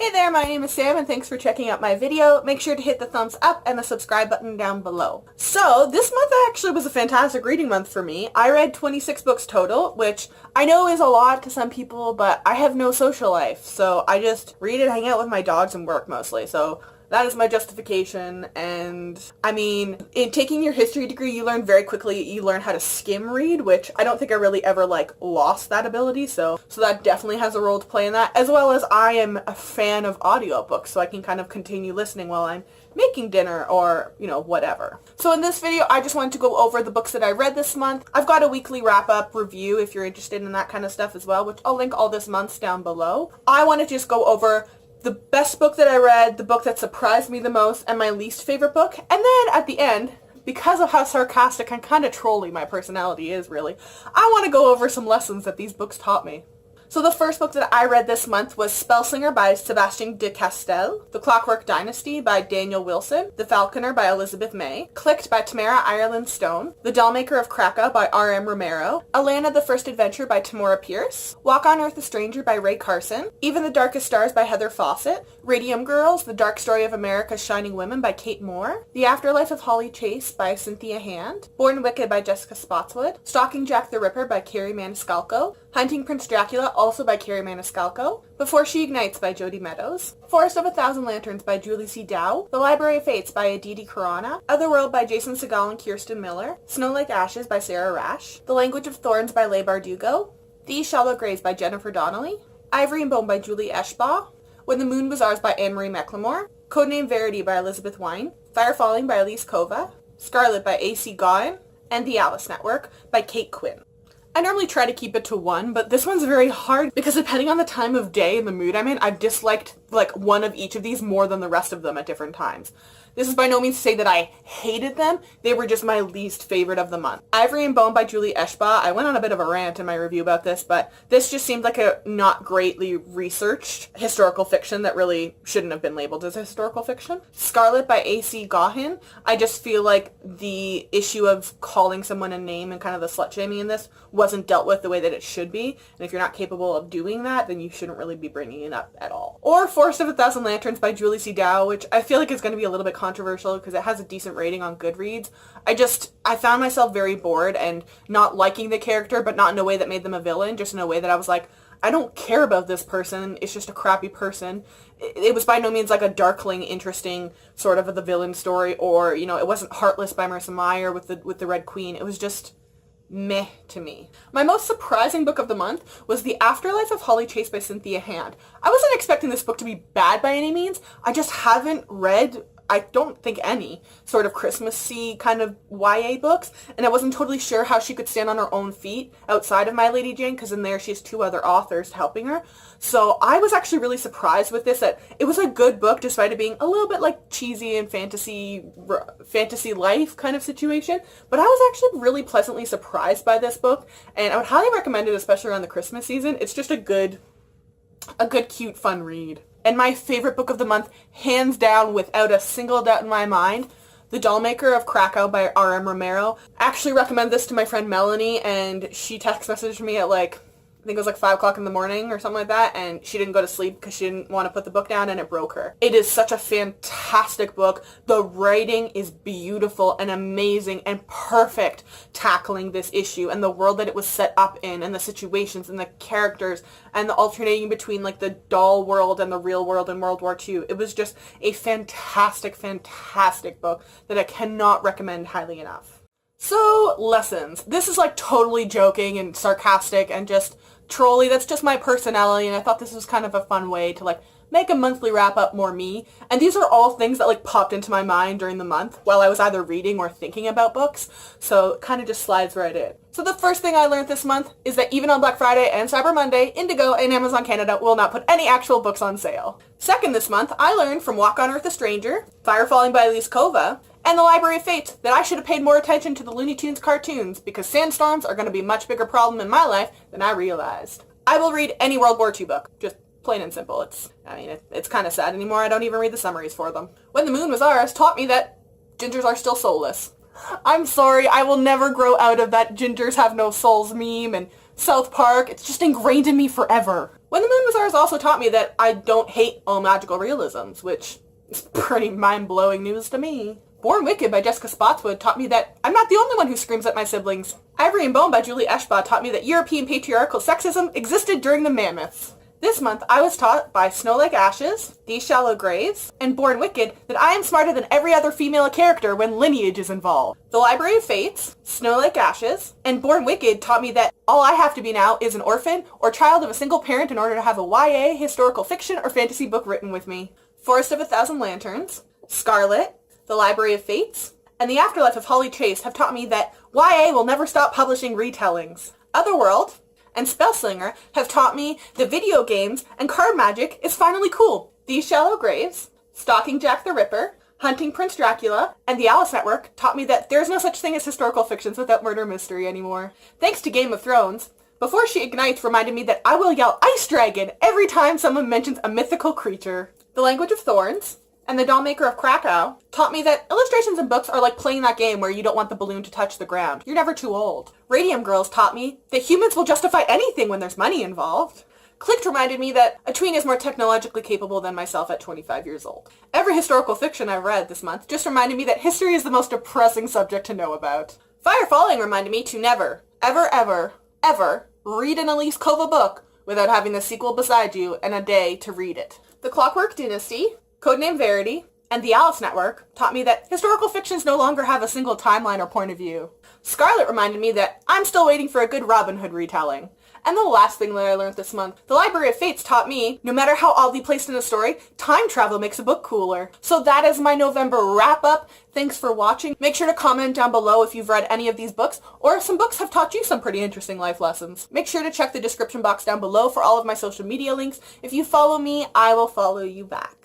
Hey there, my name is Sam and thanks for checking out my video. Make sure to hit the thumbs up and the subscribe button down below. So, this month actually was a fantastic reading month for me. I read 26 books total, which I know is a lot to some people, but I have no social life, so I just read and hang out with my dogs and work mostly, so that is my justification. And I mean, in taking your history degree, you learn very quickly, you learn how to skim read, which I don't think I really ever lost that ability, so that definitely has a role to play in that, as well as I am a fan of audiobooks, so I can kind of continue listening while I'm making dinner or, whatever. So in this video, I just wanted to go over the books that I read this month. I've got a weekly wrap-up review if you're interested in that kind of stuff as well, which I'll link all this month's down below. I want to just go over the best book that I read, the book that surprised me the most, and my least favorite book. And then at the end, because of how sarcastic and kind of trolly my personality is really, I want to go over some lessons that these books taught me. So the first book that I read this month was Spellslinger by Sébastien de Castell, The Clockwork Dynasty by Daniel Wilson, The Falconer by Elizabeth May, Clicked by Tamara Ireland Stone, The Dollmaker of Krakow by R.M. Romero, Alana the First Adventure by Tamora Pierce, Walk on Earth a Stranger by Ray Carson, Even the Darkest Stars by Heather Fawcett, Radium Girls, The Dark Story of America's Shining Women by Kate Moore, The Afterlife of Holly Chase by Cynthia Hand, Born Wicked by Jessica Spotswood, Stalking Jack the Ripper by Carrie Maniscalco, Hunting Prince Dracula, also by Carrie Maniscalco, Before She Ignites by Jodi Meadows, Forest of a Thousand Lanterns by Julie C. Dow, The Library of Fates by Aditi Khorana, Otherworld by Jason Segel and Kirsten Miller, Snow Like Ashes by Sarah Rash, The Language of Thorns by Leigh Bardugo, These Shallow Graves by Jennifer Donnelly, Ivory and Bone by Julie Eschbaugh, When the Moon Was Ours by Anne-Marie McLemore, Codename Verity by Elizabeth Wine, Fire Falling by Elise Kova, Scarlet by A.C. Gawain, and The Alice Network by Kate Quinn. I normally try to keep it to one, but this one's very hard because depending on the time of day and the mood I'm in, I've disliked one of each of these more than the rest of them at different times. This is by no means to say that I hated them, they were just my least favorite of the month. Ivory and Bone by Julie Eschbaugh, I went on a bit of a rant in my review about this, but this just seemed like a not greatly researched historical fiction that really shouldn't have been labeled as a historical fiction. Scarlet by A.C. Gawain, I just feel like the issue of calling someone a name and kind of the slut-shaming in this wasn't dealt with the way that it should be, and if you're not capable of doing that, then you shouldn't really be bringing it up at all. Or Forest of a Thousand Lanterns by Julie C. Dow, which I feel like is going to be a little bit controversial because it has a decent rating on Goodreads. I found myself very bored and not liking the character, but not in a way that made them a villain, just in a way that I was like, I don't care about this person, it's just a crappy person. It was by no means like a darkling, interesting sort of the villain story, or, it wasn't Heartless by Marissa Meyer with the Red Queen. It was just meh to me. My most surprising book of the month was The Afterlife of Holly Chase by Cynthia Hand. I wasn't expecting this book to be bad by any means. I just haven't read, I don't think, any sort of Christmassy kind of YA books, and I wasn't totally sure how she could stand on her own feet outside of My Lady Jane, because in there she has two other authors helping her. So I was actually really surprised with this, that it was a good book despite it being a little bit cheesy and fantasy life kind of situation, but I was actually really pleasantly surprised by this book, and I would highly recommend it, especially around the Christmas season. It's just a good, cute, fun read. And my favorite book of the month, hands down, without a single doubt in my mind, The Dollmaker of Krakow by R.M. Romero. I actually recommend this to my friend Melanie, and she text messaged me at I think it was 5 o'clock in the morning or something like that, and she didn't go to sleep because she didn't want to put the book down, and it broke her. It is such a fantastic book. The writing is beautiful and amazing and perfect, tackling this issue and the world that it was set up in and the situations and the characters and the alternating between the doll world and the real world in World War II. It was just a fantastic, fantastic book that I cannot recommend highly enough. So, lessons. This is totally joking and sarcastic and just trolly. That's just my personality, and I thought this was kind of a fun way to make a monthly wrap-up more me. And these are all things that popped into my mind during the month while I was either reading or thinking about books, so it kind of just slides right in. So the first thing I learned this month is that even on Black Friday and Cyber Monday, Indigo and Amazon Canada will not put any actual books on sale. Second this month, I learned from Walk on Earth a Stranger, Fire Falling by Elise Kova, and The Library of Fate that I should have paid more attention to the Looney Tunes cartoons, because sandstorms are going to be a much bigger problem in my life than I realized. I will read any World War II book, just plain and simple. It's kind of sad anymore. I don't even read the summaries for them. When the Moon Was Ours taught me that gingers are still soulless. I'm sorry, I will never grow out of that gingers have no souls meme and South Park. It's just ingrained in me forever. When the Moon Was Ours also taught me that I don't hate all magical realisms, which is pretty mind-blowing news to me. Born Wicked by Jessica Spotswood taught me that I'm not the only one who screams at my siblings. Ivory and Bone by Julie Eschba taught me that European patriarchal sexism existed during the Mammoths. This month, I was taught by Snow Like Ashes, These Shallow Graves, and Born Wicked that I am smarter than every other female character when lineage is involved. The Library of Fates, Snow Like Ashes, and Born Wicked taught me that all I have to be now is an orphan or child of a single parent in order to have a YA, historical fiction, or fantasy book written with me. Forest of a Thousand Lanterns, Scarlet, The Library of Fates, and The Afterlife of Holly Chase have taught me that YA will never stop publishing retellings. Otherworld and Spellslinger have taught me that video games and card magic is finally cool. These Shallow Graves, Stalking Jack the Ripper, Hunting Prince Dracula, and the Alice Network taught me that there's no such thing as historical fictions without murder mystery anymore. Thanks to Game of Thrones, Before She Ignites reminded me that I will yell Ice Dragon every time someone mentions a mythical creature. The Language of Thorns and The Dollmaker of Krakow taught me that illustrations in books are like playing that game where you don't want the balloon to touch the ground. You're never too old. Radium Girls taught me that humans will justify anything when there's money involved. Clicked reminded me that a tween is more technologically capable than myself at 25 years old. Every historical fiction I've read this month just reminded me that history is the most depressing subject to know about. Fire Falling reminded me to never, ever, ever, ever read an Elise Kova book without having the sequel beside you and a day to read it. The Clockwork Dynasty, Codename Verity, and the Alice Network taught me that historical fictions no longer have a single timeline or point of view. Scarlet reminded me that I'm still waiting for a good Robin Hood retelling. And the last thing that I learned this month, the Library of Fates taught me, no matter how oddly placed in a story, time travel makes a book cooler. So that is my November wrap-up. Thanks for watching. Make sure to comment down below if you've read any of these books, or if some books have taught you some pretty interesting life lessons. Make sure to check the description box down below for all of my social media links. If you follow me, I will follow you back.